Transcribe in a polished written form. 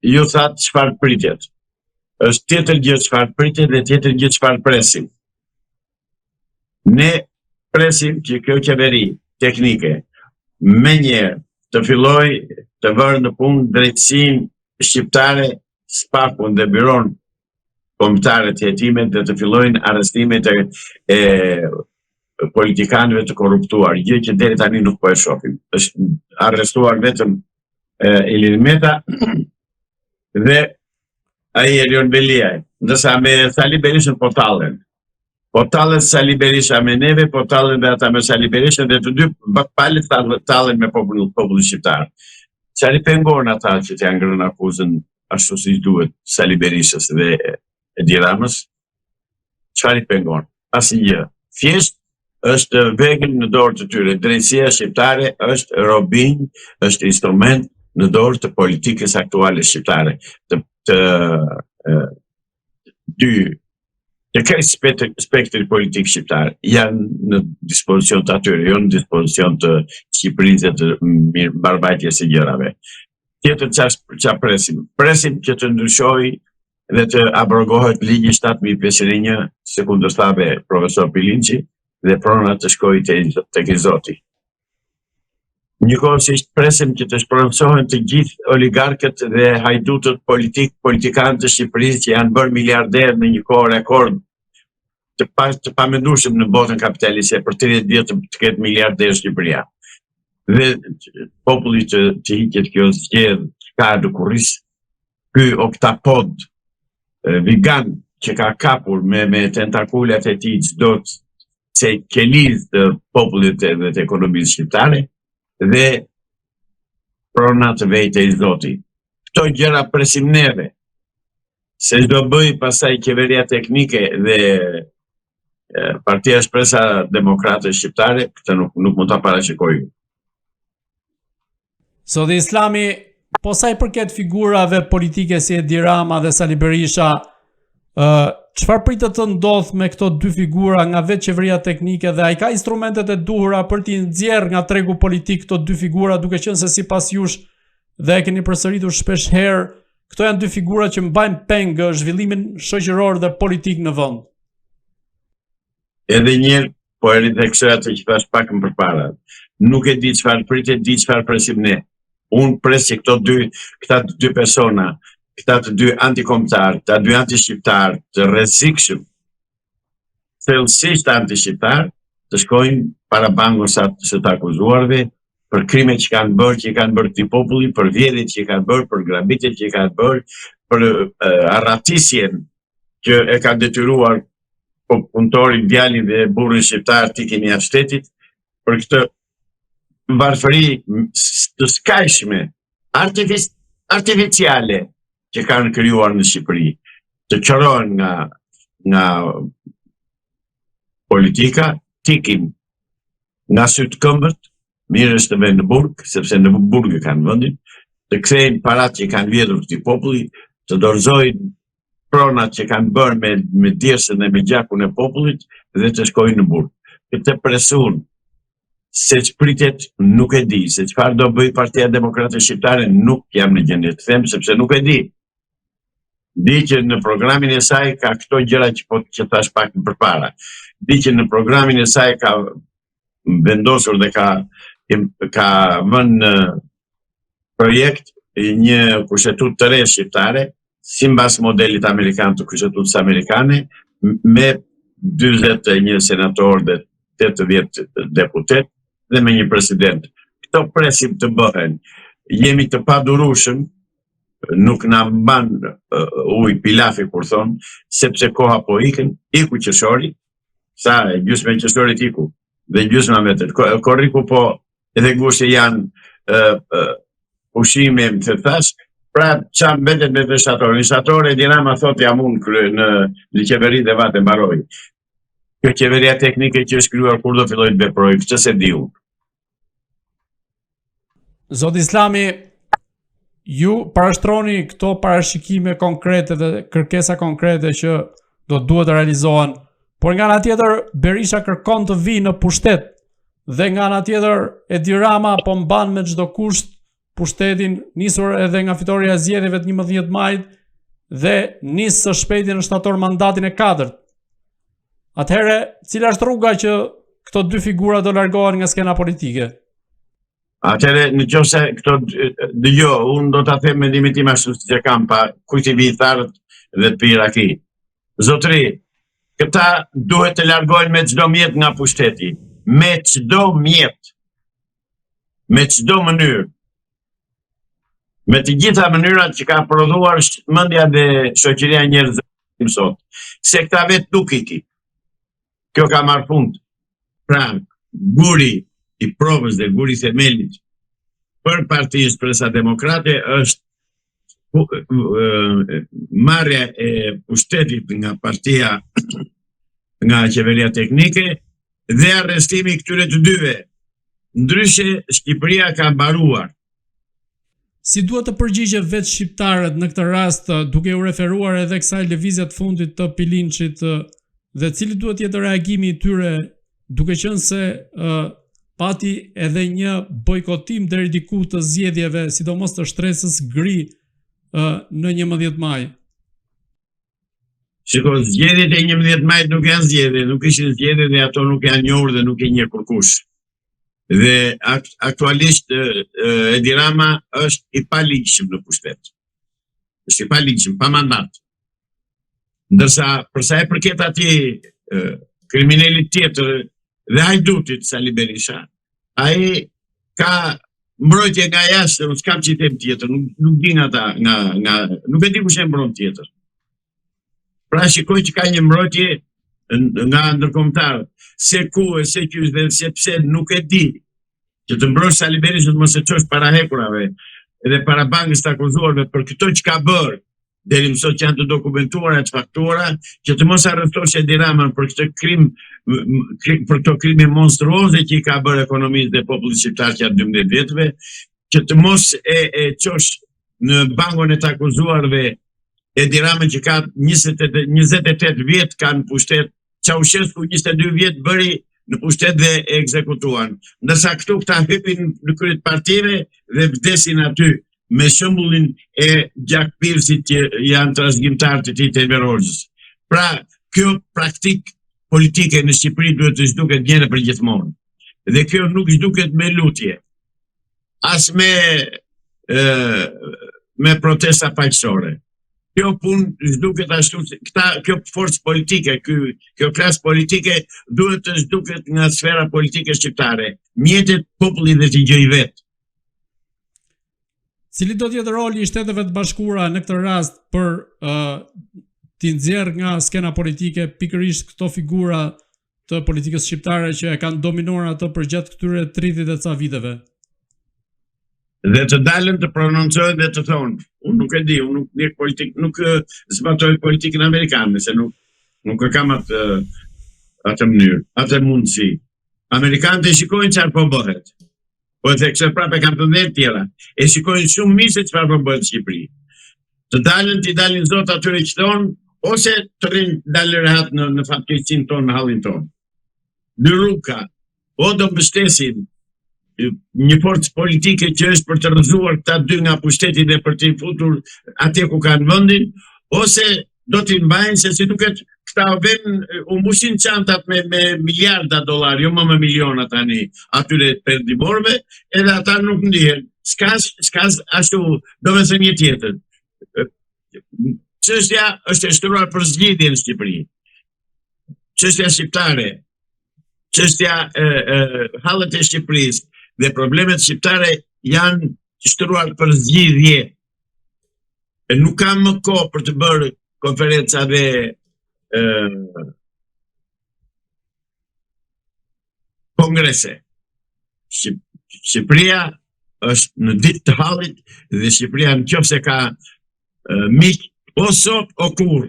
ju thatë çfarë pritet. Është tjetër gjë çfarë pritet dhe tjetër gjë çfarë presim. Ne presim që kjo qeveri teknike me njerë të filloj të vërë në punë drejtësinë shqiptare, SPAK-un dhe byron kombëtare të hetimet dhe të fillojnë arrestimet e politikanëve të korruptuar, gjë që deri tani nuk po e shohim. Është arrestuar vetëm Ilir Meta dhe ai Erion Beliaj, ndërsa me Sali Berishën po tallen. Po tallen Sali Berisha me neve, po tallen dhe ata me Sali Berishën dhe të dy palët tallen me popullin shqiptar. Çfarë pengon ata që t'ja ngrënë akuzën ashtu siç duhet Sali Berishës dhe Edi Ramës? Çfarë pengon? Asnjë. Thjesht është vegël në dorë të tyre. Drejtësia shqiptare është robinj, është instrument në dorë të politikës aktuale shqiptare. Të këtë spektri politik shqiptar janë në dispozicion të atyre, jo në dispozicion të Shqipërisë dhe të mbarbajtjes së gjërave. Tjetër çfarë presim? Presim që të ndryshojë dhe të abrogohet ligji 7501 se kundërstave profesor Pilinçi dhe prona të shkojë tek i Zoti. Njëkohësisht presim që të shpronsohen të gjithë oligarkët dhe hajdutët politikanë të Shqipërisë që janë bërë miliarderë në një kohë rekord të pamendueshëm në botën kapitaliste për 30 vjet të ketë miliarderë Shqipëria. Dhe populli të hiqet kjo zgjedh ka dukurris, ky oktapod vegan që ka kapur me tentakulat e tij çdo qeliz të popullit dhe të ekonomisë shqiptare dhe prona të vejtë e i Zoti. Këto gjëra presim neve, se do bëj pasaj qeveria teknike dhe Partia Shpresa Demokrate Shqiptare, këtë nuk mund ta parashikojmë. Zoti Islami, po sa i përket figurave politike si Edi Rama dhe Sali Berisha, çfarë pritet të ndodh me këto dy figura nga vetë qeveria teknike dhe ai ka instrumentet e duhura për t'i nxjerrë nga tregu politik këto dy figura, duke qenë se sipas jush dhe e keni përsëritur shpesh herë, këto janë dy figura që mbajnë peng zhvillimin shoqëror dhe politik në vend. Edhe njëherë po e ritheksoja atë që thash pak më përpara. Nuk e di çfarë pritet, di çfarë presim ne. Unë pres që këta dy persona, këta të dy antikombëtar, këta dy antishqiptar të rrezikshëm, thellësisht antishqiptar, të shkojnë para bankës së të akuzuarve për krimet që kanë bërë këtij populli, për vjedhjet që kanë bërë, për grabitjet që kanë bërë, për arratisjen që e ka detyruar punëtorin, djalin dhe burrin shqiptar të ikin jashtë shtetit, për këtë varfëri të skajshme, artificiale që kanë krijuar në Shqipëri, të qërohen nga politika, tikin nga sytë këmbët, mirë është të vënë në burg, sepse në burg e kanë vendin, të kthejnë parat që kanë vjedhur këtij populli, të dorëzojnë pronat që kanë bërë me djersën e me gjakun e popullit dhe të shkojnë në burg. Këtë presun se ç'pritet nuk e di, se çfarë do bëj Partia Demokrate Shqiptare nuk jam në gjendje të them, sepse nuk e di. Di që në programin e saj ka këto gjëra që thash pak më përpara. Di që në programin e saj ka vendosur dhe ka vënë në projekt një kushtetutë të re shqiptare, simbas modelit amerikan të kushtetutës amerikane, me 41 senator dhe 80 deputet dhe me një president. Këto presim të bëhen. Jemi të padurueshëm, nuk na mban ujë pilafi kur thon, sepse koha po iku qeshori, sa gjysmë qeshorit iku, dhe gjysma vetë. Korriku po edhe gushti janë ushqime të thash. Pra, qa mbetet me të shtatorë? Në shtatorë Edi Rama thot jam unë në qeveri dhe vate mbaroj. Kjo qeveria teknike që është krijuar kur do filloj të veproj, që se di unë. Zoti Islami, ju parashtroni këto parashikime konkrete dhe kërkesa konkrete që duhet të realizohen, por nga ana tjetër Berisha kërkon të vijë në pushtet dhe nga ana tjetër Edi Rama po mban me çdo kusht pushtetin, nisur edhe nga fitoria e zgjedhjeve të 11 majit dhe nis së shpejti në shtator mandatin e 4. Atëherë, cila është rruga që këto dy figura do largohen nga skena politike? Atëherë, nëse këto unë do ta them mendimin tim ashtu siç e kam pa kujt i vitharët dhe të piraki. Zotëri, këta duhet të largohen me çdo mjet nga pushteti, me çdo mjet, me çdo mënyrë. Me të gjitha mënyrat që ka prodhuar mendja dhe shoqëria njerëzore sot. Se këta vetë nuk i ki. Kjo ka marrë fund. Pra, guri i provës dhe guri i themelit për Partinë Shpresa Demokrate është marrja e pushtetit nga partia, nga qeveria teknike dhe arrestimi këtyre të dyve. Ndryshe, Shqipëria ka mbaruar. Si duhet të përgjigje vetë shqiptarët në këtë rast, duke u referuar edhe kësaj lëvizje të fundit të Pilinçit, dhe cili duhet jetë reagimi i tyre, duke qenë se pati edhe një bojkotim deri diku të zgjedhjeve, sidomos të shtresës gri në 11 maj. Shiko, zgjedhjet e 11 majit nuk janë zgjedhje, nuk ishin zgjedhje dhe ato nuk janë njohur dhe nuk e njeh kurkush. Dhe aktualisht Edi Rama është i paligjshëm në pushtet. Është i paligjshëm, pa mandat. Ndërsa përsa e përket atij kriminalit tjetër dhe hajdutit Sali Berisha, ai ka mbrojtje nga jashtë, unë s'kam që i them tjetër, nuk di nuk e di kush e mbron tjetër. Pra shikoj që ka një mbrojtje nga ndërkombëtarët, se ku e se qysh dhe sepse nuk e di, që të mbrosh Sali Berisha të mos e çosh para hekurave edhe para bankës të akuzuarve për këto që ka bërë, deri më sot që janë të dokumentuara të faktuara, që të mos arrestosh Edi Ramën për këtë krim, për këto krime monstruoze që i ka bërë ekonomisë dhe popullit shqiptar që janë 12 vjetëve, që të mos e çosh në bankën e të akuzuarve Edi Ramën që ka 28 vjet ka në pushtet, Ceaușescu 22 vjet bëri në pushtet dhe e ekzekutuan. Ndërsa këta hypin në krye të partive dhe vdesin aty me shembullin e Gjak Pirsit që janë trashëgimtar të tij të Enver Hoxhës. Pra, kjo praktik politike në Shqipëri duhet të zhduket njëherë për gjithmonë. Dhe kjo nuk zhduket me lutje, as me protesta paqësore. Kjo punë zhduket ashtu, kjo forcë politike, kjo klasë politike duhet të zhduket nga sfera politike shqiptare. Mjetet populli dhe t'i gjej vetë. Cili do t'jetë roli i Shteteve të Bashkuara në këtë rast për t'i nxjerrë nga skena politike pikërisht këto figura të politikës shqiptare që e kanë dominuar atë përgjatë këtyre 30 e ca viteve? Dhe të dalën të prononcojnë dhe të thonë, unë nuk e di, unë nuk ndjek politikë, nuk zbatoj politikën amerikane, se nuk e kam atë mënyrë, atë mundësi. Amerikanët e shikojnë çfarë po bëhet. Po e thekse prapë kam të ndërë tjera. E shikojnë shumë mirë se çfarë po bëhet në Shqipëri. Të dalin zot atyre që thonë, ose të rinë dalë rehat në fatkeqësinë tonë, në hallin tonë. Dy rruga, o do mbështesin një forcë politike që është për të rrëzuar këta dy nga pushteti dhe për t'i futur atje ku kanë vendin, ose do t'i mbajnë se si duket këta u mbushin çantat me miliarda dollar, jo më me miliona tani atyre perëndimorëve, edhe ata nuk ndihen. S'ka ashtu, do me thënë një tjetër. Çështja është e shtruar për zgjidhje në Shqipëri. Çështja shqiptare, çështja hallet e Shqipërisë dhe problemet shqiptare janë shtruar për zgjidhje. E nuk kam më kohë për të bërë konferenca dhe kongrese. Shqipëria është në ditë të hallit dhe Shqipëria nëse ka miq o sot o kur